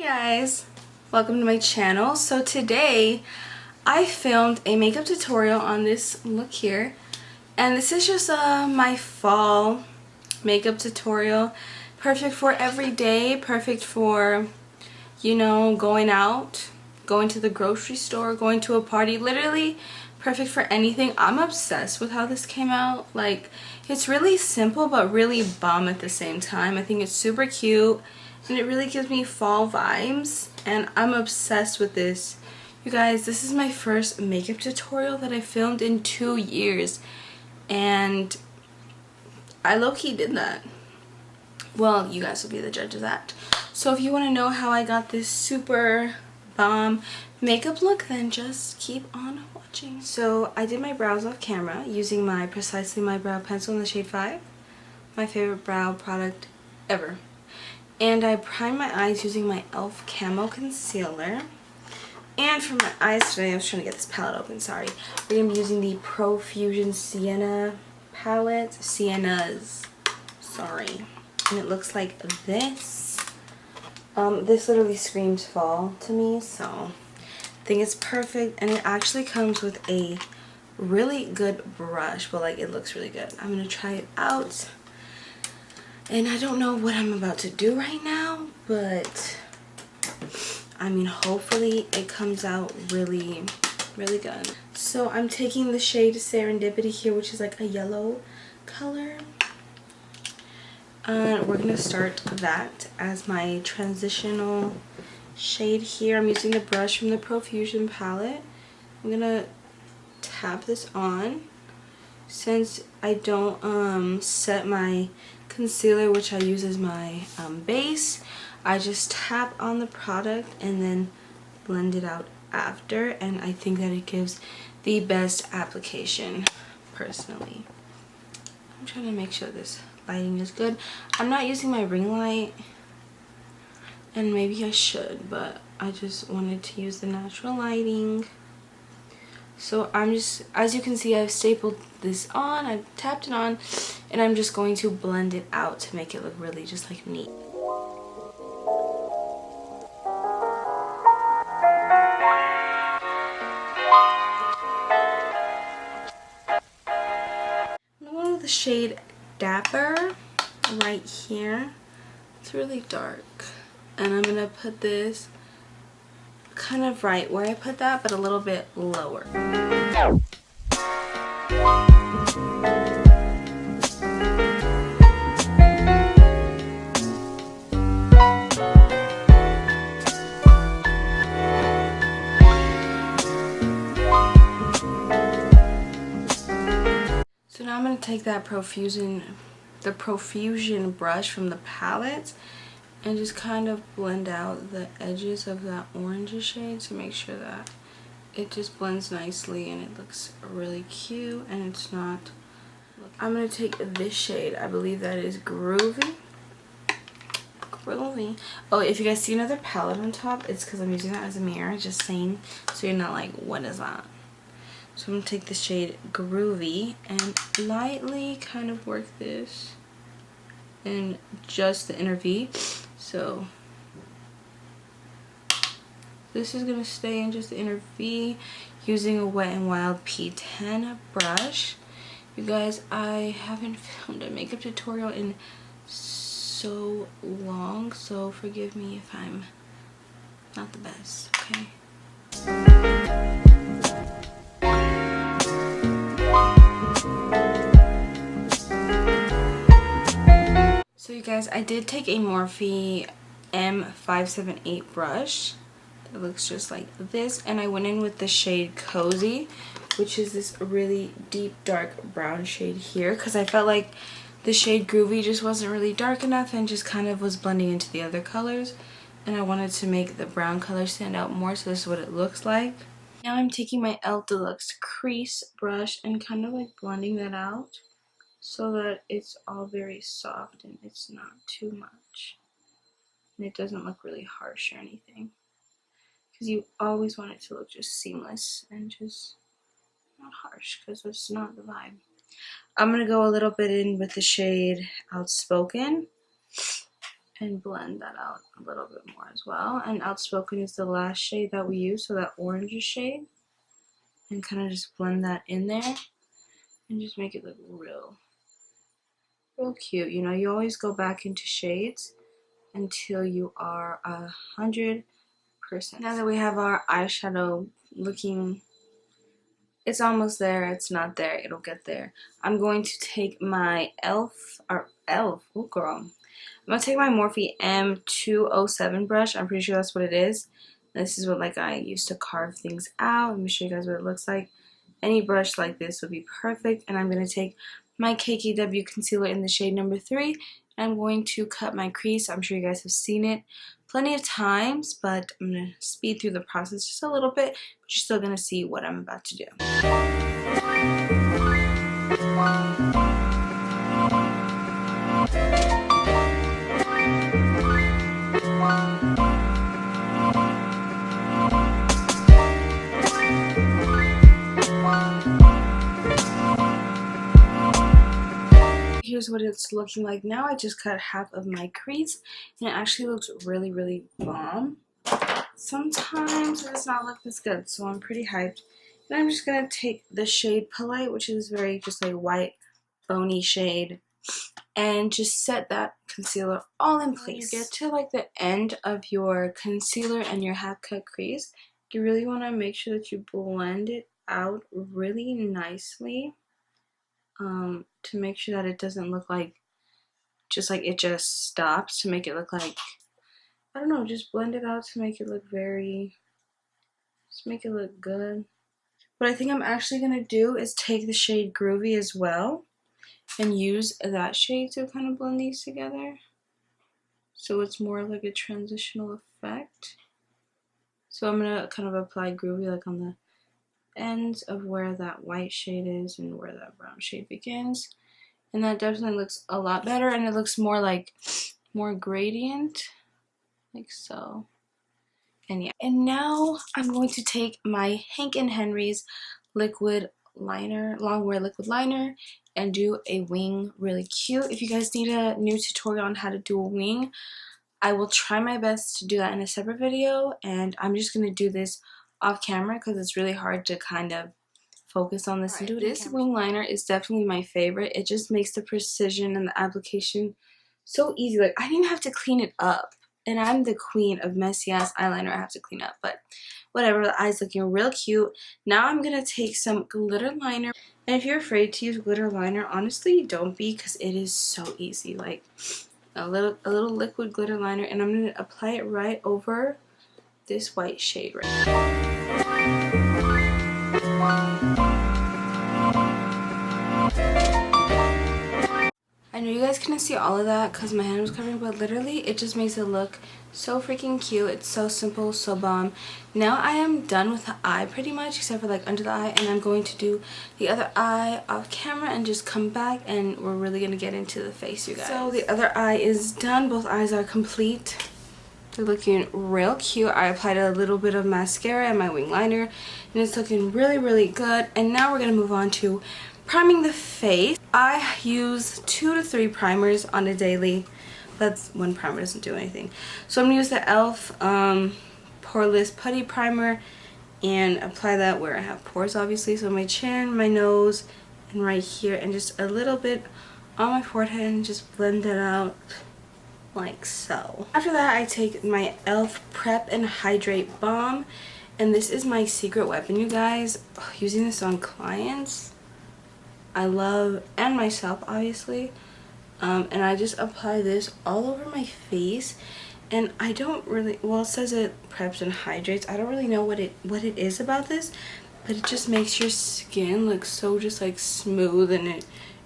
Hey guys, welcome to my channel. So today I filmed a makeup tutorial on this look here, and this is just my fall makeup tutorial. Perfect for every day, perfect for, you know, going out, going to the grocery store, going to a party, literally perfect for anything. I'm obsessed with how this came out. Like, it's really simple but really bomb at the same time. I think it's super cute and it really gives me fall vibes, and I'm obsessed with this. You guys, this is my first makeup tutorial that I filmed in 2 years, and I low-key did that. Well, you guys will be the judge of that. So if you want to know how I got this super bomb makeup look, then just keep on watching. So I did my brows off camera using my Precisely My Brow pencil in the shade 5. My favorite brow product ever. And I primed my eyes using my e.l.f. Camo Concealer. And for my eyes today, I was trying to get this palette open, sorry. We're going to be using the Profusion Sienna palette. Siennas. Sorry. And it looks like this. This literally screams fall to me, so I think it's perfect. And it actually comes with a really good brush, but like it looks really good. I'm going to try it out. And I don't know what I'm about to do right now, but I mean, hopefully it comes out really, really good. So I'm taking the shade Serendipity here, which is like a yellow color. We're going to start that as my transitional shade here. I'm using the brush from the Profusion palette. I'm going to tap this on. Since I don't set my concealer, which I use as my base, I just tap on the product and then blend it out after, and I think that it gives the best application personally. I'm trying to make sure this lighting is good. I'm not using my ring light, and maybe I should, but I just wanted to use the natural lighting. So I'm just, as you can see, I've stapled this on, I've tapped it on, and I'm just going to blend it out to make it look really just like neat. I'm going with the shade Dapper right here. It's really dark. And I'm going to put this kind of right where I put that, but a little bit lower. So now I'm going to take that Profusion brush from the palette and just kind of blend out the edges of that orange shade to make sure that it just blends nicely and it looks really cute and it's not. I'm going to take this shade. I believe that is Groovy. Oh, if you guys see another palette on top, it's because I'm using that as a mirror, just saying, so you're not like, what is that? So I'm going to take the shade Groovy and lightly kind of work this in just the inner V. So this is going to stay in just the inner V using a Wet n Wild P10 brush. You guys, I haven't filmed a makeup tutorial in so long, so forgive me if I'm not the best, okay? So you guys, I did take a Morphe M578 brush. It looks just like this, and I went in with the shade Cozy, which is this really deep dark brown shade here, because I felt like the shade Groovy just wasn't really dark enough and just kind of was blending into the other colors, and I wanted to make the brown color stand out more, so this is what it looks like. Now I'm taking my e.l.f. Deluxe crease brush and kind of like blending that out so that it's all very soft and it's not too much and it doesn't look really harsh or anything, because you always want it to look just seamless and just not harsh, because that's not the vibe. I'm going to go a little bit in with the shade Outspoken, and blend that out a little bit more as well. And Outspoken is the last shade that we use, so that orange shade. And kind of just blend that in there and just make it look real cute. You know, you always go back into shades until you are 100%. Now that we have our eyeshadow looking, it's almost there, it's not there, it'll get there. I'm going to take my oh girl. I'm gonna take my Morphe M207 brush. I'm pretty sure that's what it is. This is what like I used to carve things out. Let me show you guys what it looks like. Any brush like this would be perfect. And I'm going to take my KKW concealer in the shade number 3. And I'm going to cut my crease. I'm sure you guys have seen it plenty of times, but I'm going to speed through the process just a little bit. But you're still going to see what I'm about to do. Here's what it's looking like now. I just cut half of my crease and it actually looks really bomb. Sometimes it does not look this good, so I'm pretty hyped. And I'm just gonna take the shade Polite, which is very just like white bony shade, and just set that concealer all in place. When you get to like the end of your concealer and your half cut crease, you really want to make sure that you blend it out really nicely. To make sure that it doesn't look like it just stops, to make it look like, I don't know, just blend it out to make it look just make it look good. What I think I'm actually going to do is take the shade Groovy as well and use that shade to kind of blend these together. So it's more like a transitional effect. So I'm going to kind of apply Groovy like on the ends of where that white shade is and where that brown shade begins. And that definitely looks a lot better, and it looks more like more gradient, like so. And yeah, and now I'm going to take my Hank & Henry's liquid liner, longwear liquid liner, and do a wing really cute. If you guys need a new tutorial on how to do a wing, I will try my best to do that in a separate video, and I'm just going to do this off camera because it's really hard to kind of focus on this and do it. This wing liner is definitely my favorite. It just makes the precision and the application so easy. Like, I didn't even have to clean it up, and I'm the queen of messy ass eyeliner I have to clean up, but whatever. The eye's looking real cute. Now I'm gonna take some glitter liner, and if you're afraid to use glitter liner, honestly don't be, because it is so easy. Like a little liquid glitter liner, and I'm gonna apply it right over this white shade right here. I know you guys couldn't see all of that because my hand was covering, but literally it just makes it look so freaking cute. It's so simple, so bomb. Now I am done with the eye pretty much, except for like under the eye, and I'm going to do the other eye off camera and just come back, and we're really going to get into the face, you guys. So the other eye is done. Both eyes are complete. They're looking real cute. I applied a little bit of mascara and my wing liner, and it's looking really good. And now we're going to move on to priming the face. I use 2 to 3 primers on a daily. That's when primer doesn't do anything. So I'm going to use the e.l.f. Poreless Putty Primer and apply that where I have pores, obviously. So my chin, my nose, and right here, and just a little bit on my forehead, and just blend it out like so. After that, I take my e.l.f. Prep and Hydrate Balm, and this is my secret weapon, you guys. Using this on clients, I love, and myself obviously, and I just apply this all over my face. And I don't really, well, it says it preps and hydrates. I don't really know what it is about this, but it just makes your skin look so just like smooth, and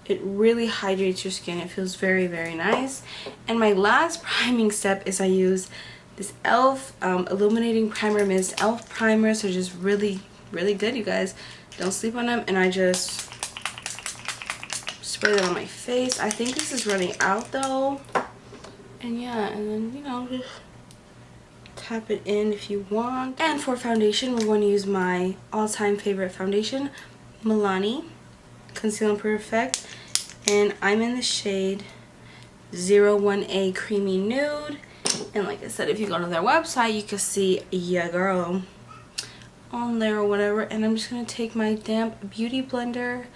it really hydrates your skin. It feels very nice. And my last priming step is I use this e.l.f. Illuminating Primer Mist e.l.f. primer. So just really good, you guys. Don't sleep on them. And I just spray that on my face. I think this is running out though. And yeah, and then, you know, just tap it in if you want. And for foundation, we're going to use my all-time favorite foundation, Milani Conceal and Perfect, and I'm in the shade 01A Creamy Nude. And like I said, if you go to their website, you can see ya girl on there or whatever. And I'm just going to take my damp beauty blender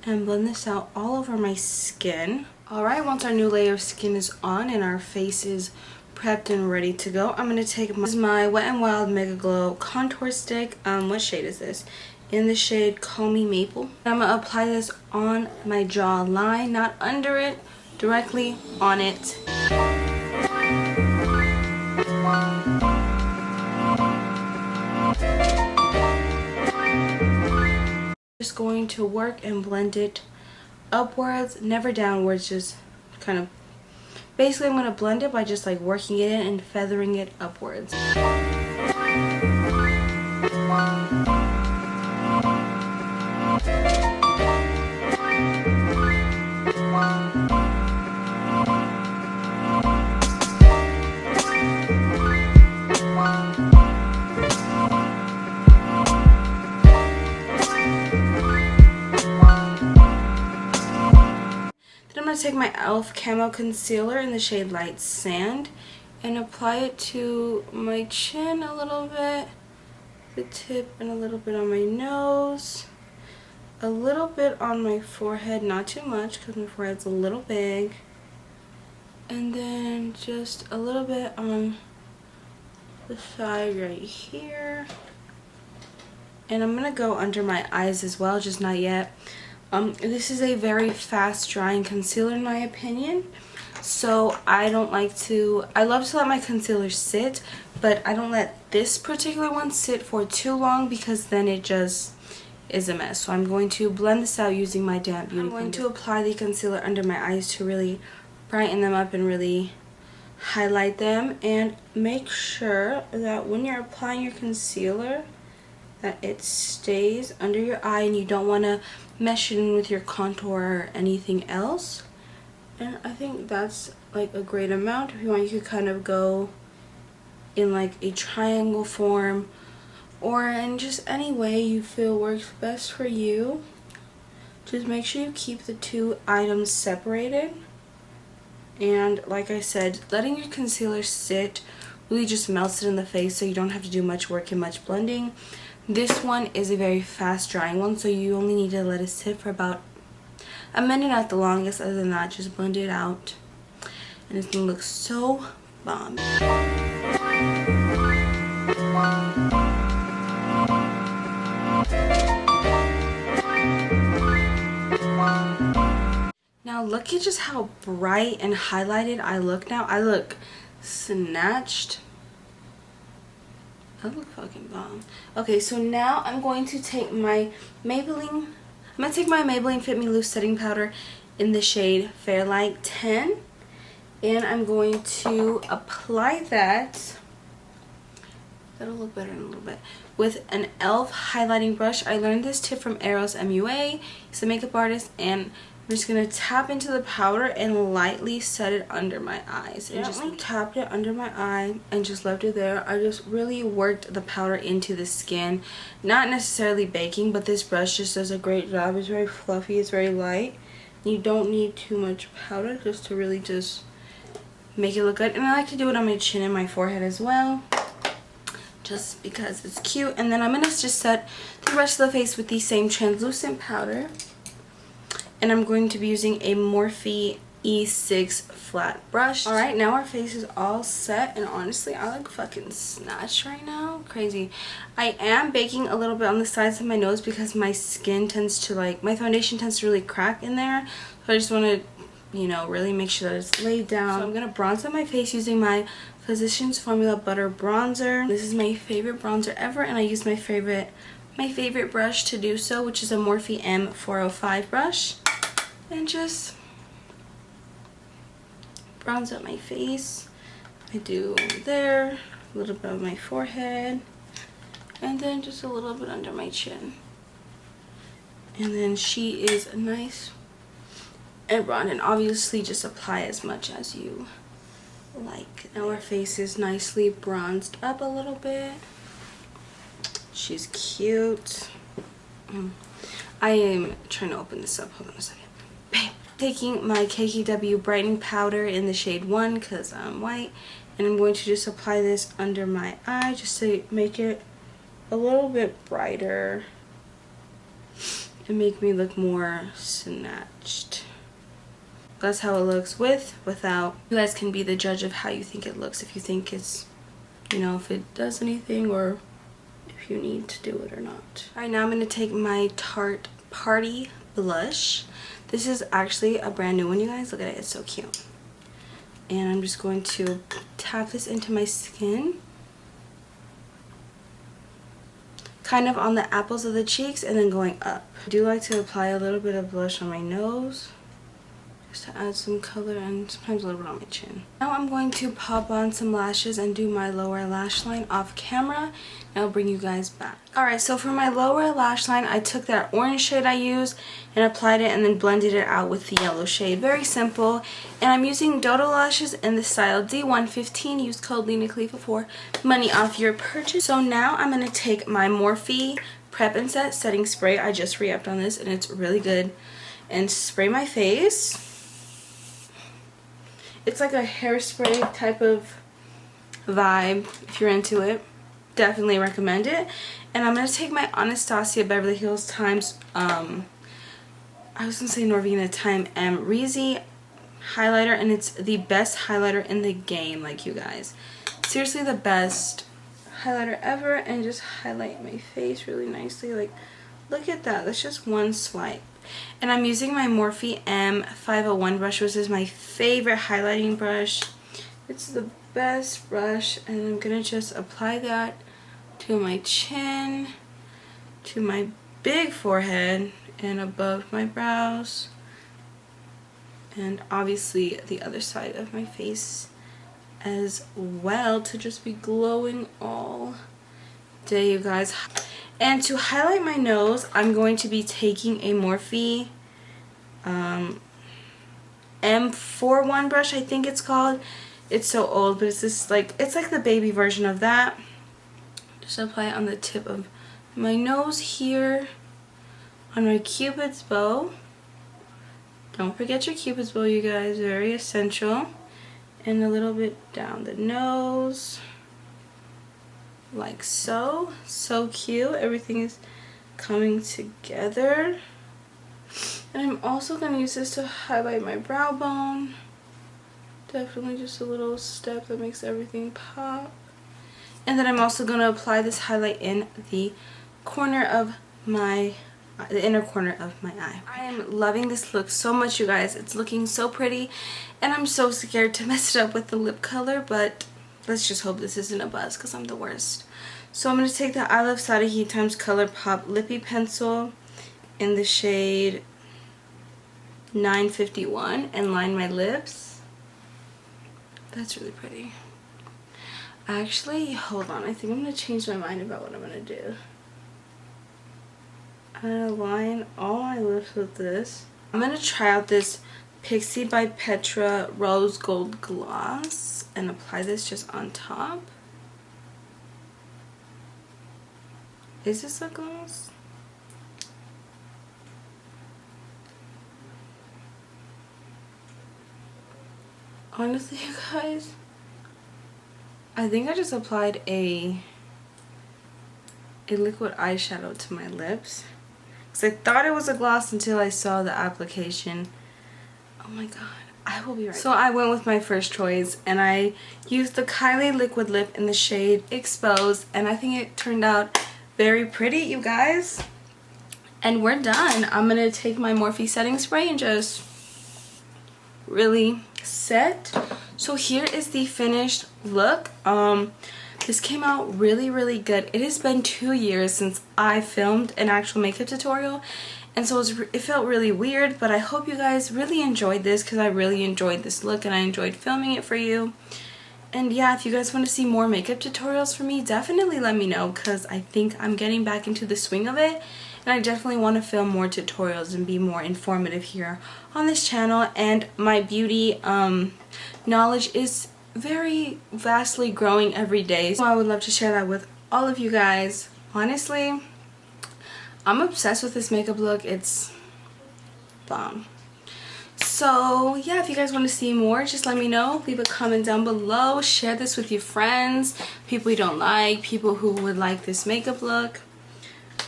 and blend this out all over my skin. Alright, once our new layer of skin is on and our face is prepped and ready to go, I'm going to take my Wet n Wild Mega Glow contour stick. What shade is this? In the shade Call Me Maple. I'm going to apply this on my jawline, not under it, directly on it. Just going to work and blend it upwards, never downwards, just kind of, basically I'm going to blend it by just like working it in and feathering it upwards. I'm going to take my e.l.f. Camo Concealer in the shade Light Sand and apply it to my chin a little bit, the tip, and a little bit on my nose, a little bit on my forehead, not too much because my forehead's a little big, and then just a little bit on the side right here. And I'm going to go under my eyes as well, just not yet. This is a very fast drying concealer in my opinion, so I love to let my concealer sit, but I don't let this particular one sit for too long because then it just is a mess. So I'm going to blend this out using my damp beauty blender. I'm going to apply the concealer under my eyes to really brighten them up and really highlight them, and make sure that when you're applying your concealer that it stays under your eye and you don't want to mesh it in with your contour or anything else. And I think that's like a great amount. If you want, you could kind of go in like a triangle form or in just any way you feel works best for you. Just make sure you keep the two items separated. And like I said, letting your concealer sit really just melts it in the face, so you don't have to do much work and much blending. This one is a very fast drying one, so you only need to let it sit for about a minute at the longest. Other than that, just blend it out and it's gonna look so bomb. Now look at just how bright and highlighted I look now. I look snatched. I look fucking bomb. Okay, so now I'm going to take my Maybelline Fit Me Loose setting powder in the shade Fairlight 10, and I'm going to apply that. That'll look better in a little bit. With an e.l.f. highlighting brush. I learned this tip from Eros MUA. He's a makeup artist, and I'm just going to tap into the powder and lightly set it under my eyes. And just tapped it under my eye and just left it there. I just really worked the powder into the skin. Not necessarily baking, but this brush just does a great job. It's very fluffy, it's very light. You don't need too much powder just to really just make it look good. And I like to do it on my chin and my forehead as well, just because it's cute. And then I'm going to just set the rest of the face with the same translucent powder. And I'm going to be using a Morphe E6 flat brush. Alright, now our face is all set, and honestly, I look fucking snatched right now. Crazy. I am baking a little bit on the sides of my nose because my skin tends to my foundation tends to really crack in there. So I just want to, you know, really make sure that it's laid down. So I'm going to bronze up my face using my Physicians Formula Butter Bronzer. This is my favorite bronzer ever, and I use my favorite brush to do so, which is a Morphe M405 brush. And just bronze up my face. I do there, a little bit of my forehead, and then just a little bit under my chin. And then she is nice and bronzed, and obviously just apply as much as you like. Now our face is nicely bronzed up a little bit. She's cute. I am trying to open this up. Hold on a second. Babe, Taking my KKW brightening powder in the shade 1 because I'm white, and I'm going to just apply this under my eye just to make it a little bit brighter and make me look more snatched. That's how it looks with, without. You guys can be the judge of how you think it looks, if you think it's, you know, if it does anything or if you need to do it or not. Alright, now I'm going to take my Tarte Party blush. This is actually a brand new one, you guys. Look at it, it's so cute. And I'm just going to tap this into my skin, kind of on the apples of the cheeks and then going up. I do like to apply a little bit of blush on my nose just to add some color, and sometimes a little bit on my chin. Now I'm going to pop on some lashes and do my lower lash line off camera, and I'll bring you guys back. Alright, so for my lower lash line, I took that orange shade I used and applied it and then blended it out with the yellow shade. Very simple. And I'm using Dodo lashes in the style D115. Use code Lina Khalifa for money off your purchase. So now I'm going to take my Morphe Prep and Set setting spray. I just re-upped on this and it's really good. And spray my face. It's like a hairspray type of vibe if you're into it. Definitely recommend it. And I'm going to take my Anastasia Beverly Hills Times, I was going to say Norvina Time M Reezy highlighter, and it's the best highlighter in the game, like, you guys. Seriously the best highlighter ever, and just highlight my face really nicely. Like, look at that. That's just one swipe. And I'm using my Morphe M501 brush, which is my favorite highlighting brush. It's the best brush, and I'm going to just apply that to my chin, to my big forehead, and above my brows, and obviously the other side of my face as well, to just be glowing all day, you guys. And to highlight my nose, I'm going to be taking a Morphe M41 brush, I think it's called. It's so old, but it's this it's like the baby version of that. Just apply it on the tip of my nose here, on my Cupid's bow. Don't forget your Cupid's bow, you guys, very essential. And a little bit down the nose, like so. So cute. Everything is coming together. And I'm also going to use this to highlight my brow bone. Definitely just a little step that makes everything pop. And then I'm also going to apply this highlight in the corner of my, the inner corner of my eye. I am loving this look so much, you guys. It's looking so pretty, and I'm so scared to mess it up with the lip color, but let's just hope this isn't a buzz because I'm the worst. So I'm going to take the I Love Sadahi times ColourPop Lippy Pencil in the shade 951 and line my lips. That's really pretty. Actually, hold on. I think I'm going to change my mind about what I'm going to do. I'm going to line all my lips with this. I'm going to try out this Pixie by Petra Rose Gold Gloss and apply this just on top. Is this a gloss? Honestly, you guys, I think I just applied a liquid eyeshadow to my lips. Because I thought it was a gloss until I saw the application. Oh my god. I will be right back. So I went with my first choice and I used the Kylie Liquid Lip in the shade Exposed. And I think it turned out very pretty, you guys. And we're done. I'm going to take my Morphe setting spray and just really set. So here is the finished look. This came out really good. It has been 2 years since I filmed an actual makeup tutorial, and so it felt really weird, but I hope you guys really enjoyed this because I really enjoyed this look and I enjoyed filming it for you. And yeah, if you guys want to see more makeup tutorials from me, definitely let me know because I think I'm getting back into the swing of it. And I definitely want to film more tutorials and be more informative here on this channel. And my beauty knowledge is very vastly growing every day. So I would love to share that with all of you guys. Honestly, I'm obsessed with this makeup look. It's bomb. So yeah, if you guys want to see more, just let me know. Leave a comment down below. Share this with your friends, people you don't like, people who would like this makeup look.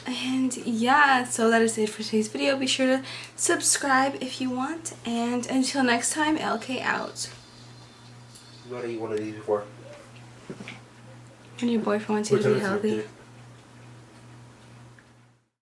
And yeah, so that is it for today's video. Be sure to subscribe if you want, and until next time, LK out. You want to eat one of these before? When your boyfriend wants you to be healthy.